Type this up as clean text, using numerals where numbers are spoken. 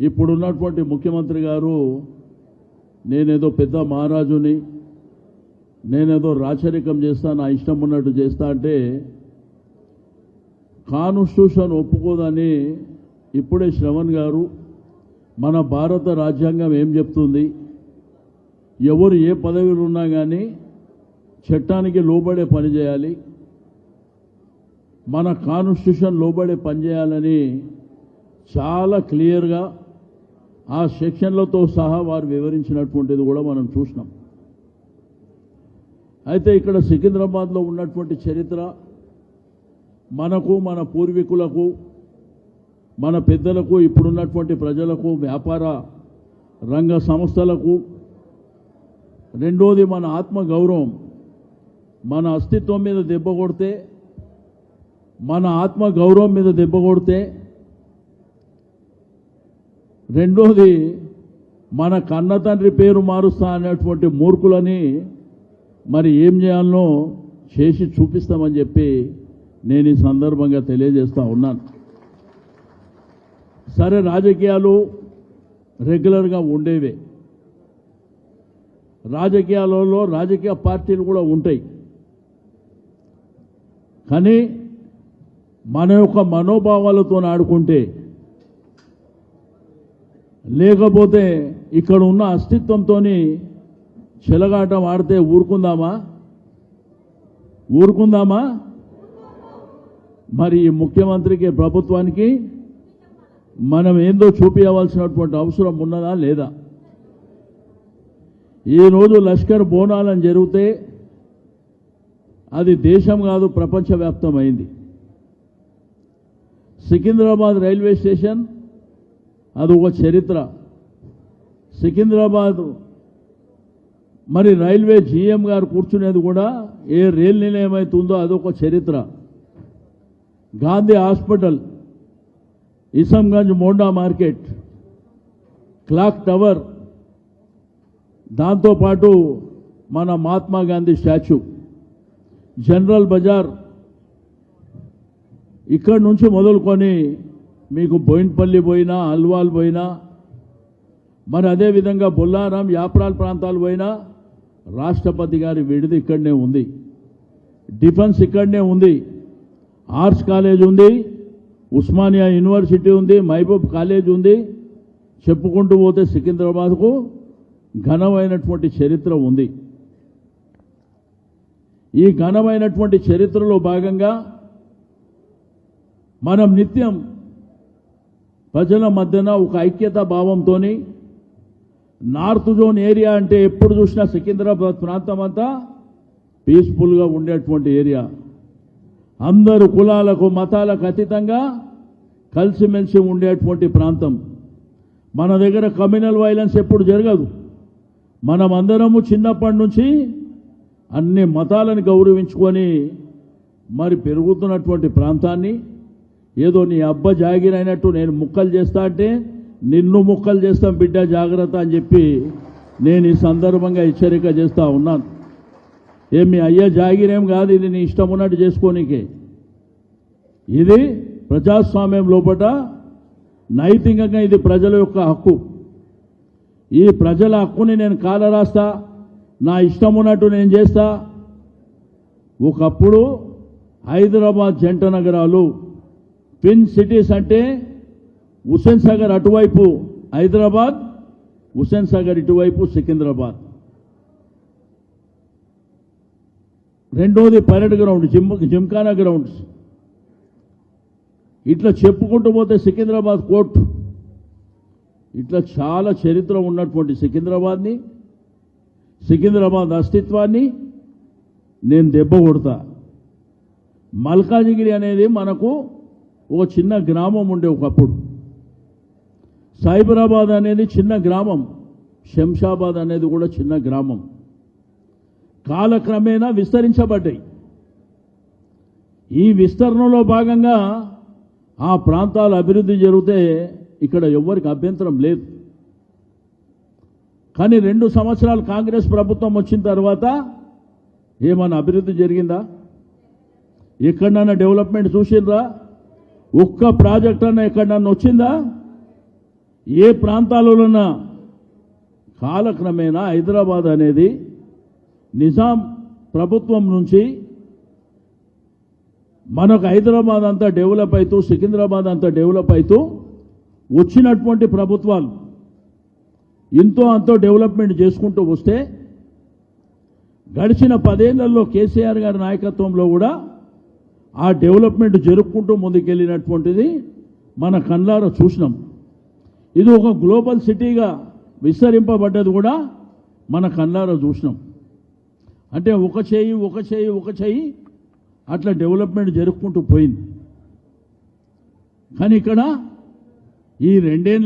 ఇప్పుడున్నటువంటి ముఖ్యమంత్రి గారు నేనేదో పెద్ద మహారాజుని, నేనేదో రాచరికం చేస్తా, నా ఇష్టం ఉన్నట్టు చేస్తా అంటే కాన్స్టిట్యూషన్ ఒప్పుకోదని ఇప్పుడే శ్రవణ్ గారు మన భారత రాజ్యాంగం ఏం చెప్తుంది, ఎవరు ఏ పదవిలో ఉన్నా కానీ చట్టానికి లోబడే పని చేయాలి, మన కాన్స్టిట్యూషన్ లోబడే పని చేయాలని చాలా క్లియర్గా ఆ సెక్షన్లతో సహా వారు వివరించినటువంటిది కూడా మనం చూసినాం. అయితే ఇక్కడ సికింద్రాబాద్లో ఉన్నటువంటి చరిత్ర మనకు, మన పూర్వీకులకు, మన పెద్దలకు, ఇప్పుడున్నటువంటి ప్రజలకు, వ్యాపార రంగ సంస్థలకు, రెండోది మన ఆత్మగౌరవం, మన అస్తిత్వం మీద దెబ్బ కొడితే, మన ఆత్మగౌరవం మీద దెబ్బ కొడితే, రెండోది మన కన్న తండ్రి పేరు మారుస్తా అనేటువంటి మూర్ఖులని మరి ఏం చేయాలనో చేసి చూపిస్తామని చెప్పి నేను ఈ సందర్భంగా తెలియజేస్తా ఉన్నాను. సరే, రాజకీయాలు రెగ్యులర్గా ఉండేవే, రాజకీయాలలో రాజకీయ పార్టీలు కూడా ఉంటాయి. కానీ మన యొక్క మనోభావాలతో ఆడుకుంటే, లేకపోతే ఇక్కడ ఉన్న అస్తిత్వంతో చెలగాటం ఆడితే ఊరుకుందామా? మరి ఈ ముఖ్యమంత్రికి, ప్రభుత్వానికి మనం ఏందో చూపించవలసినటువంటి అవసరం ఉన్నదా లేదా? ఈరోజు లష్కర్ బోనాలని జరిగితే అది దేశం కాదు, ప్రపంచవ్యాప్తమైంది. సికింద్రాబాద్ రైల్వే స్టేషన్ అది ఒక చరిత్ర. సికింద్రాబాద్ మరి రైల్వే జీఎం గారు కూర్చునేది కూడా ఏ రైలు నిలయం అవుతుందో అదొక చరిత్ర. గాంధీ హాస్పిటల్, ఇసంగంజ్ మోండా మార్కెట్, క్లాక్ టవర్, దాంతోపాటు మన మహాత్మా గాంధీ స్టాచ్యూ, జనరల్ బజార్, ఇక్కడి నుంచి మొదలుకొని మీకు బోయిన్పల్లి పోయినా, అల్వాల్ పోయినా, మరి అదేవిధంగా బొల్లారం, యాప్రాల్ ప్రాంతాలు పోయినా రాష్ట్రపతి గారి విడిది ఇక్కడనే ఉంది, డిఫెన్స్ ఇక్కడనే ఉంది, ఆర్ట్స్ కాలేజ్ ఉంది, ఉస్మానియా యూనివర్సిటీ ఉంది, మహబూబ్ కాలేజ్ ఉంది. చెప్పుకుంటూ పోతే సికింద్రాబాద్కు ఘనమైనటువంటి చరిత్ర ఉంది. ఈ ఘనమైనటువంటి చరిత్రలో భాగంగా మనం నిత్యం ప్రజల మధ్యన ఒక ఐక్యతా భావంతో, నార్త్ జోన్ ఏరియా అంటే ఎప్పుడు చూసినా సికింద్రాబాద్ ప్రాంతం అంతా పీస్ఫుల్గా ఉండేటువంటి ఏరియా, అందరూ కులాలకు మతాలకు అతీతంగా కలిసిమెలిసి ఉండేటువంటి ప్రాంతం. మన దగ్గర కమ్యూనల్ వైలెన్స్ ఎప్పుడు జరగదు. మనం అందరము చిన్నప్పటి నుంచి అన్ని మతాలను గౌరవించుకొని మరి పెరుగుతున్నటువంటి ప్రాంతాన్ని ఏదో నీ అబ్బ జాగిరైనట్టు నేను ముక్కలు చేస్తా అంటే నిన్ను ముక్కలు చేస్తాం బిడ్డ, జాగ్రత్త అని చెప్పి నేను ఈ సందర్భంగా హెచ్చరిక చేస్తూ ఉన్నాను. మీ అయ్య జాగిరేం కాదు, ఇది నీ ఇష్టం ఉన్నట్టు చేసుకోనికే. ఇది ప్రజాస్వామ్యం లోపల నైతికంగా ఇది ప్రజల యొక్క హక్కు. ఈ ప్రజల హక్కుని నేను కాలరాస్తా, నా ఇష్టం ఉన్నట్టు నేను చేస్తా. ఒకప్పుడు హైదరాబాద్ జంట నగరాలు, ట్విన్ సిటీస్ అంటే హుస్సేన్ సాగర్ అటువైపు హైదరాబాద్, హుస్సేన్ సాగర్ ఇటువైపు సికింద్రాబాద్. రెండోది పరేడ్ గ్రౌండ్, జిమ్ఖానా గ్రౌండ్స్. ఇట్లా చెప్పుకుంటూ పోతే సికింద్రాబాద్ కోర్టు, ఇట్లా చాలా చరిత్ర ఉన్నటువంటి సికింద్రాబాద్ని, సికింద్రాబాద్ అస్తిత్వాన్ని నేను దెబ్బ కొడతా. మల్కాజిగిరి అనేది మనకు ఒక చిన్న గ్రామం ఉండే ఒకప్పుడు. సైబరాబాద్ అనేది చిన్న గ్రామం, శంషాబాద్ అనేది కూడా చిన్న గ్రామం. కాలక్రమేణా విస్తరించబడ్డాయి. ఈ విస్తరణలో భాగంగా ఆ ప్రాంతాల అభివృద్ధి జరిగితే ఇక్కడ ఎవ్వరికి అభ్యంతరం లేదు. కానీ 2 సంవత్సరాలు కాంగ్రెస్ ప్రభుత్వం వచ్చిన తర్వాత ఏమన్నా అభివృద్ధి జరిగిందా? ఎక్కడన్నా డెవలప్మెంట్ చూసిండ్రా? ఒక్క ప్రాజెక్ట్ అన్నా ఎక్కడన్నా వచ్చిందా? ఏ ప్రాంతాలలోన కాలక్రమేణా హైదరాబాద్ అనేది నిజాం ప్రభుత్వం నుంచి మనకు హైదరాబాద్ అంతా డెవలప్ అవుతూ సికింద్రాబాద్ అంతా డెవలప్ అవుతూ వచ్చినటువంటి ప్రభుత్వాలు ఇంతో అంతో డెవలప్మెంట్ చేసుకుంటూ వస్తే గడిచిన 10 ఏళ్లలో కేసీఆర్ గారి నాయకత్వంలో కూడా ఆ డెవలప్మెంట్ జరుపుకుంటూ ముందుకెళ్ళినటువంటిది మన కళ్ళారా చూసినాం. ఇది ఒక గ్లోబల్ సిటీగా విస్తరింపబడ్డది కూడా మన కళ్ళారా చూసినాం. అంటే ఒక చేయి అట్లా డెవలప్మెంట్ జరుపుకుంటూ పోయింది. కానీ ఇక్కడ ఈ 2 ఏళ్ల